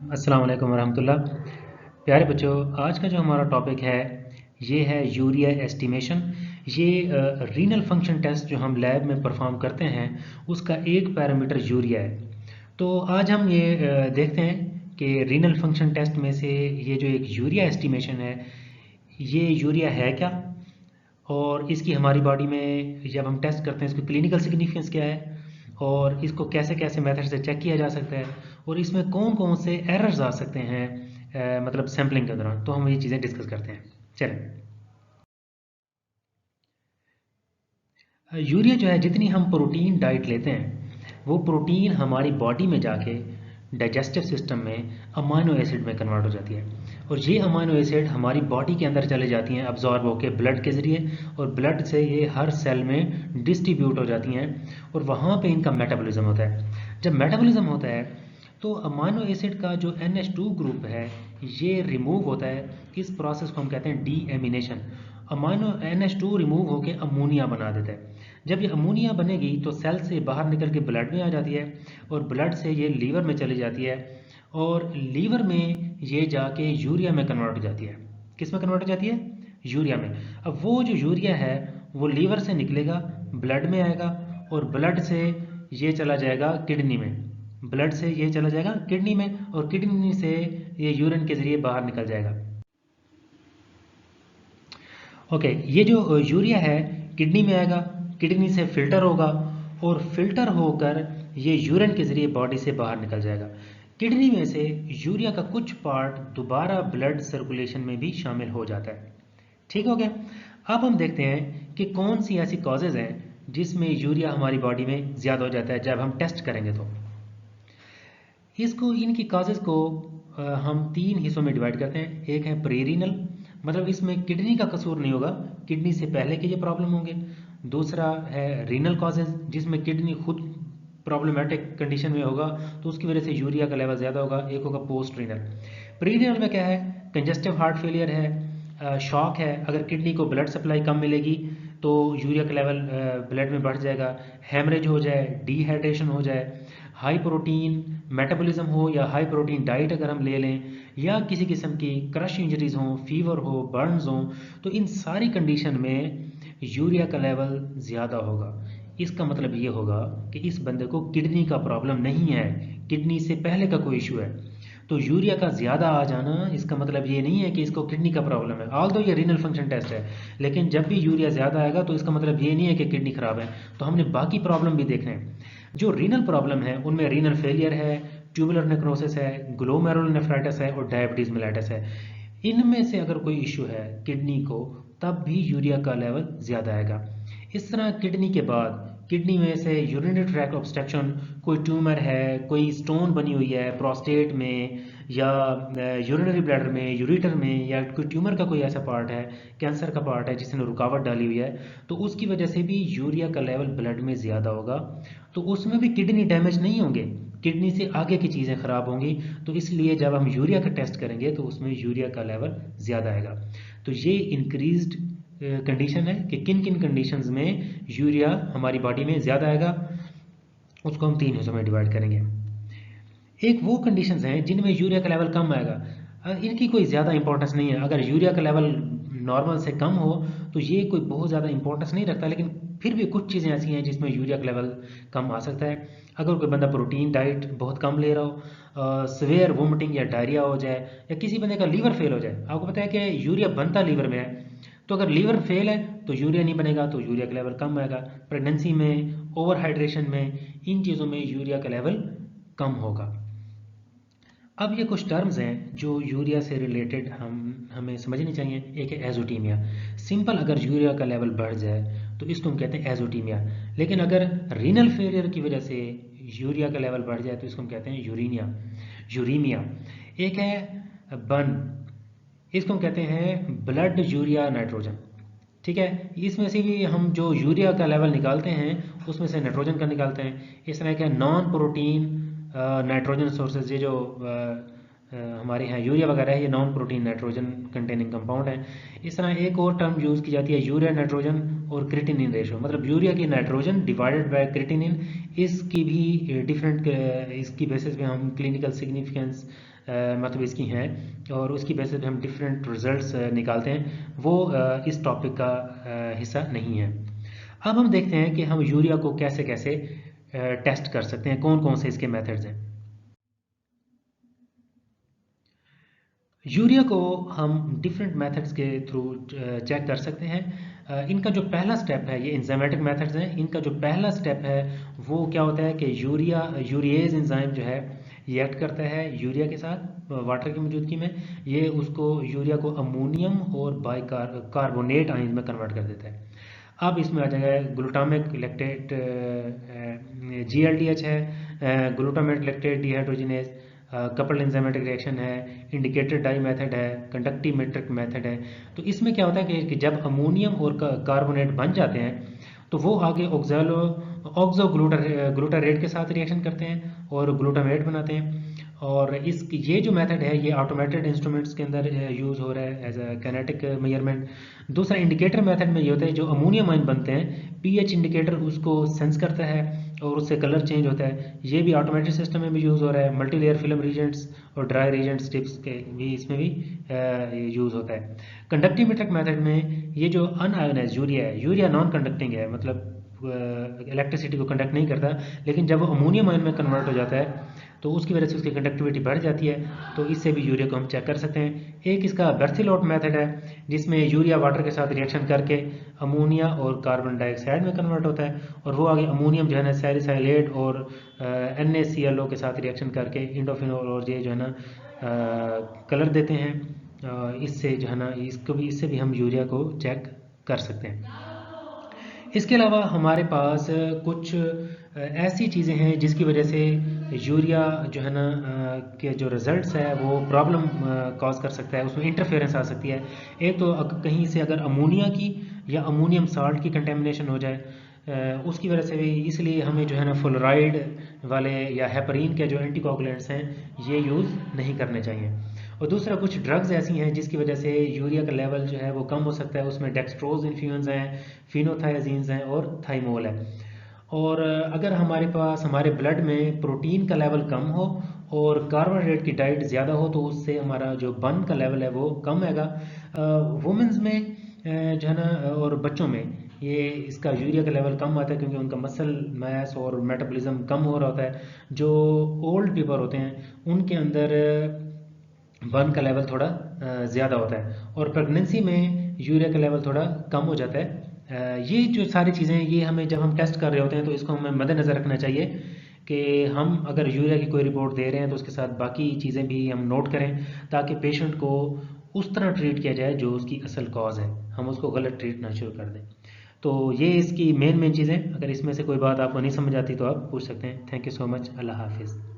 अस्सलाम वालेकुम वरहमतुल्लाह। प्यारे बच्चों, आज का जो हमारा टॉपिक है ये है यूरिया एस्टिमेशन। ये रीनल फंक्शन टेस्ट जो हम लैब में परफॉर्म करते हैं उसका एक पैरामीटर यूरिया है। तो आज हम ये देखते हैं कि रीनल फंक्शन टेस्ट में से ये जो एक यूरिया एस्टिमेशन है ये यूरिया है क्या, और इसकी हमारी बॉडी में जब हम टेस्ट करते हैं इसकी क्लिनिकल सिग्निफिकेंस क्या है, और इसको कैसे कैसे मेथड से चेक किया जा सकता है, और इसमें कौन कौन से एरर्स आ सकते हैं मतलब सैम्पलिंग के दौरान। तो हम ये चीज़ें डिस्कस करते हैं। चलें। यूरिया जो है, जितनी हम प्रोटीन डाइट लेते हैं वो प्रोटीन हमारी बॉडी में जाके डाइजेस्टिव सिस्टम में अमाइनो एसिड में कन्वर्ट हो जाती है, और ये अमाइनो एसिड हमारी बॉडी के अंदर चले जाती हैं अब्जॉर्ब होकर ब्लड के ज़रिए, और ब्लड से ये हर सेल में डिस्ट्रीब्यूट हो जाती हैं, और वहाँ पे इनका मेटाबॉलिज्म होता है। जब मेटाबॉलिज्म होता है तो अमाइनो एसिड का जो NH2 ग्रुप है ये रिमूव होता है। इस प्रोसेस को हम कहते हैं डीएमिनेशन। अमाइनो NH2 रिमूव होकर अमोनिया बना देता है। जब ये अमोनिया बनेगी तो सेल से बाहर निकल के ब्लड में आ जाती है, और ब्लड से ये लीवर में चली जाती है, और लीवर में ये जाके यूरिया में कन्वर्ट हो जाती है। किस में कन्वर्ट हो जाती है? यूरिया में। अब वो जो यूरिया है वो लीवर से निकलेगा, ब्लड में आएगा, और ब्लड से ये चला जाएगा किडनी में। ब्लड से ये चला जाएगा किडनी में, और किडनी से ये यूरिन के ज़रिए बाहर निकल जाएगा। ओके, ये जो यूरिया है किडनी में आएगा, किडनी से फिल्टर होगा, और फिल्टर होकर ये यूरिन के ज़रिए बॉडी से बाहर निकल जाएगा। किडनी में से यूरिया का कुछ पार्ट दोबारा ब्लड सर्कुलेशन में भी शामिल हो जाता है। ठीक हो गया। अब हम देखते हैं कि कौन सी ऐसी कॉजेज़ हैं जिसमें यूरिया हमारी बॉडी में ज़्यादा हो जाता है जब हम टेस्ट करेंगे। तो इसको इनकी काजेज़ को हम तीन हिस्सों में डिवाइड करते हैं। एक है प्री रीनल, मतलब इसमें किडनी का कसूर नहीं होगा, किडनी से पहले के ये प्रॉब्लम होंगे। दूसरा है रीनल कॉजेज़, जिसमें किडनी खुद प्रॉब्लमेटिक कंडीशन में होगा तो उसकी वजह से यूरिया का लेवल ज़्यादा होगा। एक होगा पोस्ट रीनल। प्री रीनल में क्या है? कंजस्टिव हार्ट फेलियर है, शॉक है। अगर किडनी को ब्लड सप्लाई कम मिलेगी तो यूरिया का लेवल ब्लड में बढ़ जाएगा। हेमरेज हो जाए, डिहाइड्रेशन हो जाए, हाई प्रोटीन मेटाबॉलिज्म हो या हाई प्रोटीन डाइट अगर हम ले लें, या किसी किस्म की क्रश इंजरीज हों, फीवर हो, बर्न्स हों, तो इन सारी कंडीशन में यूरिया का लेवल ज़्यादा होगा। इसका मतलब ये होगा कि इस बंदे को किडनी का प्रॉब्लम नहीं है, किडनी से पहले का कोई इशू है। तो यूरिया का ज़्यादा आ जाना इसका मतलब ये नहीं है कि इसको किडनी का प्रॉब्लम है। ऑल दो ये रीनल फंक्शन टेस्ट है, लेकिन जब भी यूरिया ज़्यादा आएगा तो इसका मतलब ये नहीं है कि किडनी ख़राब है। तो हमने बाकी प्रॉब्लम भी देखने हैं। जो रीनल प्रॉब्लम है उनमें रीनल फेलियर है, ट्यूबुलर नेक्रोसिस है, ग्लोमेरुलनेफ्राइटिस है, और डायबिटीज़ मेलाइटिस है। इनमें से अगर कोई इशू है किडनी को, तब भी यूरिया का लेवल ज़्यादा आएगा। इस तरह किडनी के बाद किडनी में से यूरिनरी ट्रैक्ट ऑब्स्ट्रक्शन, कोई ट्यूमर है, कोई स्टोन बनी हुई है प्रोस्टेट में, या यूरिनरी ब्लैडर में, यूरिटर में, या कोई ट्यूमर का कोई ऐसा पार्ट है, कैंसर का पार्ट है जिसने रुकावट डाली हुई है, तो उसकी वजह से भी यूरिया का लेवल ब्लड में ज़्यादा होगा। तो उसमें भी किडनी डैमेज नहीं होंगे, किडनी से आगे की चीज़ें ख़राब होंगी। तो इसलिए जब हम यूरिया का टेस्ट करेंगे तो उसमें यूरिया का लेवल ज़्यादा आएगा। तो ये इंक्रीज्ड कंडीशन है कि किन किन कंडीशंस में यूरिया हमारी बॉडी में ज़्यादा आएगा, उसको हम तीन हिस्सों में डिवाइड करेंगे। एक वो कंडीशंस हैं जिनमें यूरिया का लेवल कम आएगा। इनकी कोई ज़्यादा इंपॉर्टेंस नहीं है। अगर यूरिया का लेवल नॉर्मल से कम हो तो ये कोई बहुत ज़्यादा इंपॉर्टेंस नहीं रखता, लेकिन फिर भी कुछ चीज़ें ऐसी हैं जिसमें यूरिया का लेवल कम आ सकता है। अगर कोई बंदा प्रोटीन डाइट बहुत कम ले रहा हो, सवेयर वोमिटिंग या डायरिया हो जाए, या किसी बंदे का लीवर फेल हो जाए। आपको पता है कि यूरिया बनता लीवर में है, तो अगर लीवर फेल है तो यूरिया नहीं बनेगा, तो यूरिया का लेवल कम आएगा। प्रेगनेंसी में, ओवर हाइड्रेशन में, इन चीज़ों में यूरिया का लेवल कम होगा। अब ये कुछ टर्म्स हैं जो यूरिया से रिलेटेड हमें समझनी चाहिए। एक है एजोटीमिया। सिंपल अगर यूरिया का लेवल बढ़ जाए तो इसको हम कहते हैं एजोटीमिया। लेकिन अगर रीनल फेलियर की वजह से यूरिया का लेवल बढ़ जाए तो इसको हम कहते हैं यूरीमिया। एक है बर्न, इसको हम कहते हैं ब्लड यूरिया नाइट्रोजन। ठीक है, इसमें से भी हम जो यूरिया का लेवल निकालते हैं उसमें से नाइट्रोजन का निकालते हैं। इस तरह के नॉन प्रोटीन नाइट्रोजन सोर्सेज, ये जो हमारे यहाँ यूरिया वगैरह है, ये non protein nitrogen containing compound है। इस तरह एक और टर्म यूज़ की जाती है यूरिया नाइट्रोजन और क्रिएटिनिन रेशो, मतलब यूरिया की नाइट्रोजन डिवाइडेड बाय क्रिएटिनिन। इसकी भी डिफरेंट इसकी बेसिस पे हम क्लिनिकल सिग्निफिकेंस मतलब इसकी हैं और उसकी बेसिस पे हम डिफरेंट रिजल्ट्स निकालते हैं, वो इस टॉपिक का हिस्सा नहीं है। अब हम देखते हैं कि हम यूरिया को कैसे कैसे टेस्ट कर सकते हैं, कौन कौन से इसके मेथड्स हैं। यूरिया को हम डिफरेंट मेथड्स के थ्रू चेक कर सकते हैं। इनका जो पहला स्टेप है, ये इंजाइमेटिक मेथड्स हैं, इनका जो पहला स्टेप है वो क्या होता है कि यूरिएज एंजाइम जो है ये एक्ट करता है यूरिया के साथ वाटर की मौजूदगी में। ये उसको यूरिया को अमोनियम और कार्बोनेट आयन में कन्वर्ट कर देता है। अब इसमें आ जाएगा ग्लूटामिक लैक्टेट, GLDH है, glutamate lactate dehydrogenase, coupled enzymatic reaction है, इंडिकेटर डाई मेथड है, कंडक्टिव मेट्रिक मेथड है। तो इसमें क्या होता है कि जब अमोनियम और कार्बोनेट बन जाते हैं तो वो आगे ऑक्सो ग्लूटारेट के साथ रिएक्शन करते हैं और ग्लूटामेट बनाते हैं। और ये जो मेथड है ये ऑटोमेटेड इंस्ट्रूमेंट्स के अंदर यूज़ हो रहा है एज अ कैनेटिक मेजरमेंट। दूसरा इंडिकेटर मेथड में ये होता है, जो अमोनियम आयन बनते हैं पीएच इंडिकेटर उसको सेंस करता है और उससे कलर चेंज होता है। ये भी ऑटोमेटेड सिस्टम में भी यूज़ हो रहा है। मल्टी लेयर फिल्म रीजेंट्स और ड्राई रीजेंट्स टिप्स के भी इसमें भी यूज़ होता है। कंडक्टिव मेट्रिक मेथड में ये जो अनआयोनाइज यूरिया है, यूरिया नॉन कंडक्टिंग है, मतलब इलेक्ट्रिसिटी को कंडक्ट नहीं करता, लेकिन जब वो अमोनियम आयन में कन्वर्ट हो जाता है तो उसकी वजह से उसकी कंडक्टिविटी बढ़ जाती है। तो इससे भी यूरिया को हम चेक कर सकते हैं। एक इसका बर्थिलॉट मेथड है जिसमें यूरिया वाटर के साथ रिएक्शन करके अमोनिया और कार्बन डाइऑक्साइड में कन्वर्ट होता है और वो आगे अमोनियम जो है ना सैलिसाइलेट और NaClO के साथ रिएक्शन करके इंडोफिनोल और ये जो है ना कलर देते हैं। इससे जो है ना इससे भी हम यूरिया को चेक कर सकते हैं। इसके अलावा हमारे पास कुछ ऐसी चीज़ें हैं जिसकी वजह से यूरिया जो है ना के जो रिज़ल्ट्स है वो प्रॉब्लम कॉज कर सकता है, उसमें इंटरफेरेंस आ सकती है। एक तो कहीं से अगर अमोनिया की या अमोनियम साल्ट की कंटेमिनेशन हो जाए, उसकी वजह से भी, इसलिए हमें जो है ना फ्लोराइड वाले या हेपरीन के जो एंटीकोगुलेंट्स हैं ये यूज़ नहीं करने चाहिए। और दूसरा कुछ ड्रग्स ऐसी हैं जिसकी वजह से यूरिया का लेवल जो है वो कम हो सकता है। उसमें डेक्सट्रोज इन्फ्यूजन्स हैं, फिनोथायाजीन्स हैं और थाइमोल है। और अगर हमारे पास हमारे ब्लड में प्रोटीन का लेवल कम हो और कार्बोहाइड्रेट की डाइट ज़्यादा हो तो उससे हमारा जो बर्न का लेवल है वो कम आएगा। वुमेंस में जो है ना और बच्चों में ये इसका यूरिया का लेवल कम आता है क्योंकि उनका मसल मास और मेटाबॉलिज्म कम हो रहा होता है। जो ओल्ड पीपल होते हैं उनके अंदर बर्न का लेवल थोड़ा ज़्यादा होता है और प्रेगनेंसी में यूरिया का लेवल थोड़ा कम हो जाता है। ये जो सारी चीज़ें ये हमें जब हम टेस्ट कर रहे होते हैं तो इसको हमें मद्देनज़र रखना चाहिए कि हम अगर यूरिया की कोई रिपोर्ट दे रहे हैं तो उसके साथ बाकी चीज़ें भी हम नोट करें ताकि पेशेंट को उस तरह ट्रीट किया जाए जो उसकी असल कॉज है, हम उसको गलत ट्रीट ना शुरू कर दें। तो ये इसकी मेन चीज़ें, अगर इसमें से कोई बात आपको नहीं समझ आती तो आप पूछ सकते हैं। Thank you so much. अल्लाह हाफिज़।